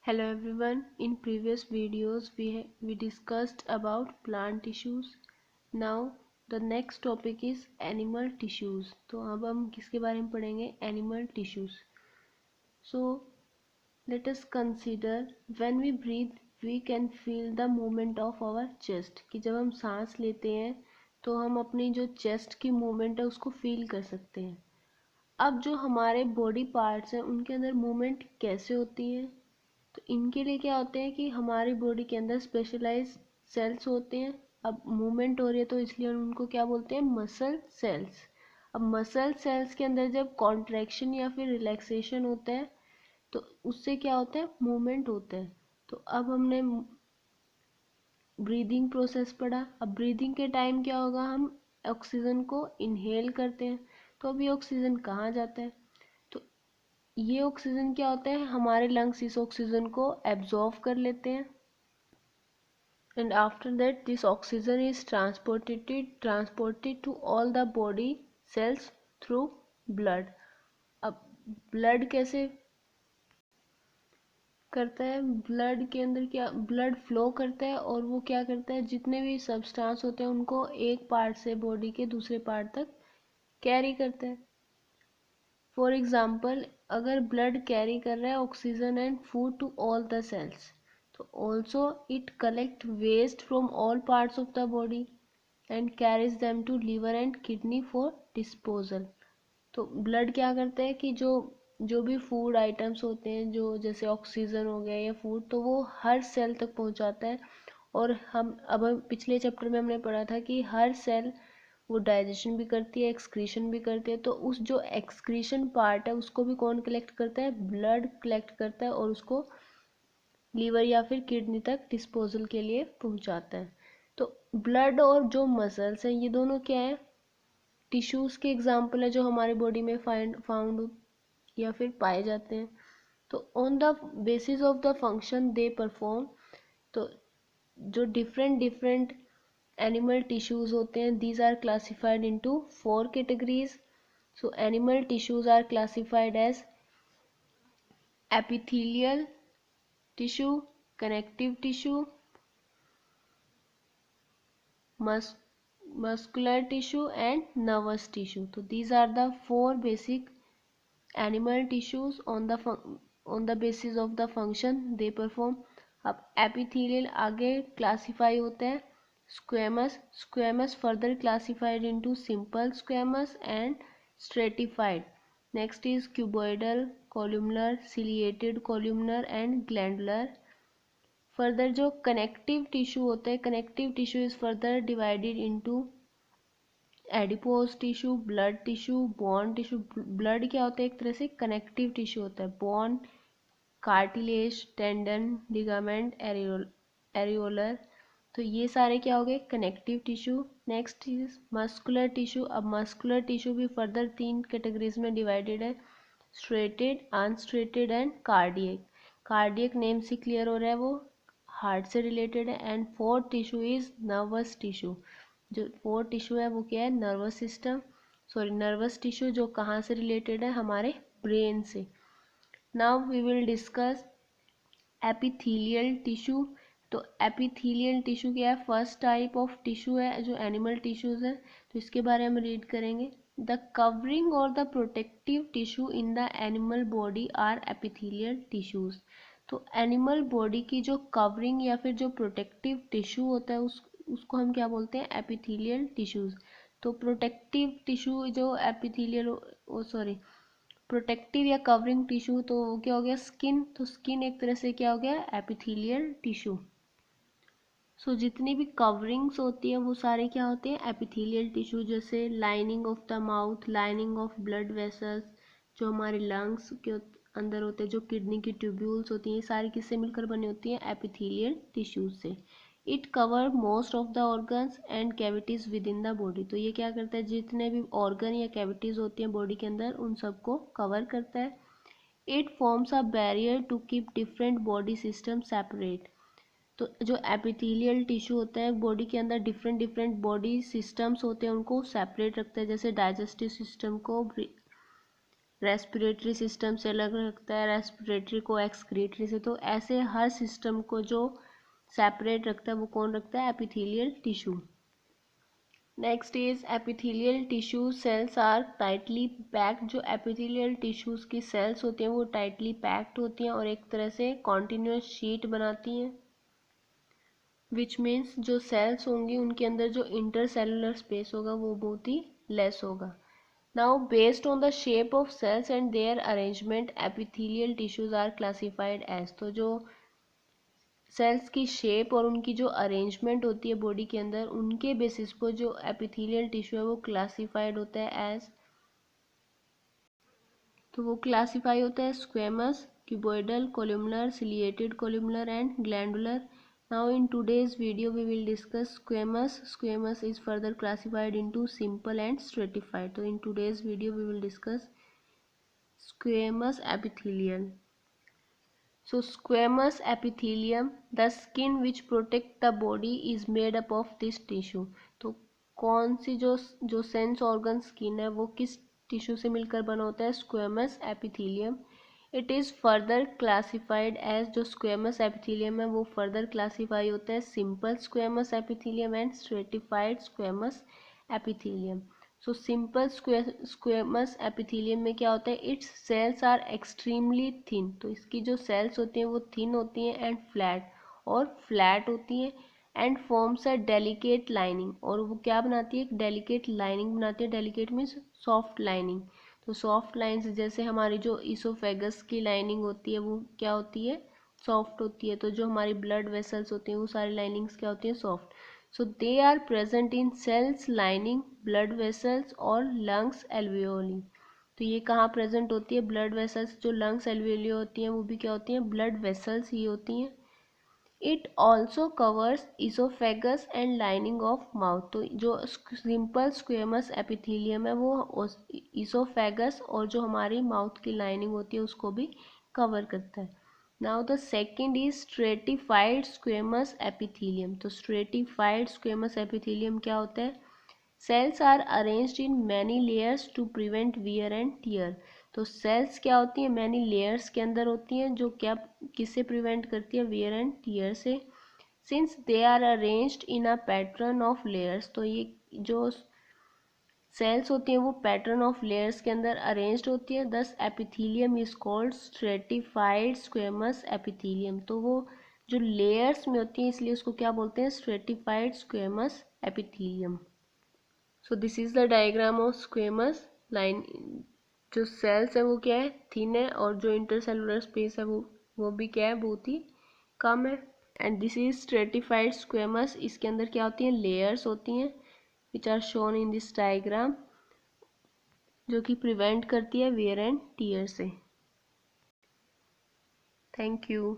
Hello everyone. In previous videos we discussed about plant tissues. Now the next topic is animal tissues. तो अब हम किसके बारे में पढ़ेंगे? Animal tissues. So let us consider when we breathe we can feel the movement of our chest. कि जब हम सांस लेते हैं तो हम अपनी जो चेस्ट की मूवमेंट है उसको फील कर सकते हैं. अब जो हमारे बॉडी पार्ट्स हैं उनके अंदर मूवमेंट कैसे होती है? तो इनके लिए क्या होते हैं कि हमारी बॉडी के अंदर स्पेशलाइज सेल्स होते हैं. अब मूवमेंट हो रही है तो इसलिए हम उनको क्या बोलते हैं? Muscle cells. अब मसल सेल्स के अंदर जब कॉन्ट्रैक्शन या फिर रिलैक्सेशन होता है तो उससे क्या होता है? मूवमेंट होता है. तो अब हमने ब्रीदिंग प्रोसेस पढ़ा. अब ब्रीदिंग के टाइम क्या होगा? हम ऑक्सीजन को इनहेल करते हैं. तो अभी ऑक्सीजन कहाँ जाता है? तो ये ऑक्सीजन क्या होता है? हमारे लंग्स इस ऑक्सीजन को एब्जॉर्व कर लेते हैं. And after that this oxygen is transported to all the body cells through blood. अब ब्लड कैसे करता है? ब्लड के अंदर क्या ब्लड फ्लो करता है और वो क्या करता है? जितने भी सब्सटेंस होते हैं उनको एक पार्ट से बॉडी के दूसरे पार्ट तक कैरी करता है. फॉर एग्जाम्पल अगर ब्लड कैरी कर रहा है oxygen and food to all the cells, तो also it collect waste from all parts of the body and carries them to liver and kidney for disposal. तो blood क्या करता है कि जो भी फूड आइटम्स होते हैं, जो जैसे ऑक्सीजन हो गया या फूड, तो वो हर सेल तक पहुंचाता है. और हम पिछले चैप्टर में हमने पढ़ा था कि हर सेल वो डाइजेशन भी करती है, एक्सक्रीशन भी करती है. तो उस जो एक्सक्रीशन पार्ट है उसको भी कौन कलेक्ट करता है? ब्लड कलेक्ट करता है और उसको लीवर या फिर किडनी तक डिस्पोजल के लिए पहुंचाता है. तो ब्लड और जो मसल्स हैं ये दोनों क्या है? टिश्यूज़ के एग्जाम्पल है जो हमारे बॉडी में फाउंड या फिर पाए जाते हैं. तो on the basis of the function they perform, तो जो डिफरेंट एनिमल टिश्यूज होते हैं these are classified into 4 categories. So animal tissues are classified as epithelial tissue, connective tissue, muscular tissue and nervous tissue. So these are the 4 basic animal tissues on the basis of the function they perform. अब epithelial आगे classify होता है squamous further classified into simple squamous and stratified. Next is cuboidal, columnar, ciliated columnar and glandular. Further जो connective tissue होता है, connective tissue is further divided into adipose tissue, blood tissue, bone tissue. Blood क्या होता है? एक तरह से connective tissue होता है. Bone, cartilage, tendon, ligament, areolar. तो ये सारे क्या हो गए? Connective tissue. Next is muscular tissue. अब मस्कुलर टिश्यू भी फर्दर 3 कैटेगरीज में डिवाइडेड है, striated, unstriated and cardiac. Cardiac name से क्लियर हो रहा है वो हार्ट से रिलेटेड है. And fourth tissue is nervous tissue. जो फोर्थ टिश्यू है वो क्या है? Nervous system, sorry nervous tissue, जो कहाँ से रिलेटेड है? हमारे ब्रेन से. Now we will discuss epithelial tissue. तो एपिथेलियल टिश्यू क्या है? फर्स्ट टाइप ऑफ टिश्यू है जो एनिमल टिश्यूज है. तो इसके बारे में रीड करेंगे. द कवरिंग और the protective tissue in the animal body are epithelial tissues. तो एनिमल बॉडी की जो कवरिंग या फिर जो प्रोटेक्टिव टिश्यू होता है उसको हम क्या बोलते हैं? Epithelial tissues. तो प्रोटेक्टिव टिश्यू जो एपिथेलियल सॉरी प्रोटेक्टिव या कवरिंग टिश्यू, तो क्या हो गया? स्किन. तो स्किन एक तरह से क्या हो गया? Epithelial tissue. सो जितनी भी कवरिंग्स होती है वो सारे क्या होते हैं? Epithelial tissue. जैसे lining of the mouth, lining of blood vessels, जो हमारे लंग्स के अंदर होते हैं, जो किडनी की ट्यूब्यूल्स होती हैं, ये सारी किससे मिलकर बनी होती हैं? एपिथेलियल टिश्यूज से. It cover most of the organs and cavities with in the body. तो ये क्या करता है? जितने भी ऑर्गन या कैविटीज होती हैं बॉडी के अंदर उन सबको कवर करता है. It forms a barrier to keep different body system separate. तो जो एपिथेलियल टिश्यू होता है बॉडी के अंदर डिफरेंट बॉडी सिस्टम्स होते हैं उनको सेपरेट रखता है. जैसे डाइजेस्टिव सिस्टम को रेस्पिरेटरी सिस्टम से अलग रखता है, रेस्पिरेटरी को एक्सक्रीटरी से। तो ऐसे हर सिस्टम को जो सेपरेट रखता है वो कौन रखता है? Epithelial tissue. Next is epithelial tissue cells are tightly packed. जो एपिथेलियल टिश्यूज की सेल्स होती हैं वो टाइटली पैक्ड होती हैं और एक तरह से कॉन्टिन्यूस शीट बनाती हैं, विच मीन्स जो सेल्स होंगी उनके अंदर जो इंटरसेलुलर स्पेस होगा वो बहुत ही लेस होगा। Now based on the shape of cells and their arrangement epithelial tissues are classified as. तो जो सेल्स की शेप और उनकी जो अरेंजमेंट होती है बॉडी के अंदर, उनके बेसिस पर जो एपिथेलियल टिश्यू है वो क्लासिफाइड होता है एज। तो वो क्लासिफाई होता है squamous, cuboidal, columnar, ciliated columnar and glandular. Now in today's video we will discuss squamous. Squamous is further classified into simple and stratified. So in today's video we will discuss squamous epithelium. So squamous epithelium, the skin which protect the body is made up of this tissue. तो कौन सी जो sense organ skin है वो किस tissue से मिलकर बना होता है? Squamous epithelium. It is further classified as, जो स्क्वेमस एपिथेलियम है वो फर्दर क्लासिफाई होता है simple squamous epithelium and stratified squamous epithelium. So simple squamous epithelium में क्या होता है? Its cells are extremely thin. तो इसकी जो सेल्स होती हैं वो थिन होती हैं एंड फ्लैट होती हैं and forms a delicate lining. और वो क्या बनाती है? एक डेलिकेट लाइनिंग बनाती है। Delicate means soft lining. तो सॉफ्ट लाइन्स जैसे हमारी जो इसोफेगस की लाइनिंग होती है वो क्या होती है? सॉफ्ट होती है। तो जो हमारी ब्लड वेसल्स होती हैं वो सारी लाइनिंग्स क्या होती हैं? Soft. So they are present in cells lining blood vessels और लंग्स एल्वियोली। तो ये कहाँ प्रेजेंट होती है? Blood vessels. जो लंग्स एल्वियोली होती हैं वो भी क्या होती हैं? ब्लड वेसल्स ही होती हैं। It also covers oesophagus and lining of mouth. तो जो सिंपल स्क्वेमस एपिथेलियम है वो इसोफेगस और जो हमारी माउथ की लाइनिंग होती है उसको भी कवर करता है। Now the second is stratified squamous epithelium. तो स्ट्रेटिफाइड स्क्वेमस एपिथेलियम क्या होता है? Cells are arranged in many layers to prevent wear and tear. तो सेल्स क्या होती हैं? मैनी लेयर्स के अंदर होती हैं जो क्या किससे प्रिवेंट करती है? वियर एंड टियर से। Since they are arranged in a pattern of layers. तो ये जो सेल्स होती हैं वो पैटर्न ऑफ लेयर्स के अंदर अरेंज्ड होती है। दस epithelium is called stratified squamous epithelium. तो वो जो लेयर्स में होती है इसलिए उसको क्या बोलते हैं? Stratified squamous epithelium. So this is the diagram of squamous line. जो सेल्स है वो क्या है? थिन है और जो इंटरसेलुलर स्पेस है वो भी क्या है? बहुत ही कम है। And this is stratified squamous. इसके अंदर क्या होती हैं? लेयर्स होती हैं which are shown in this diagram, जो कि प्रिवेंट करती है वियर एंड टियर से। Thank you.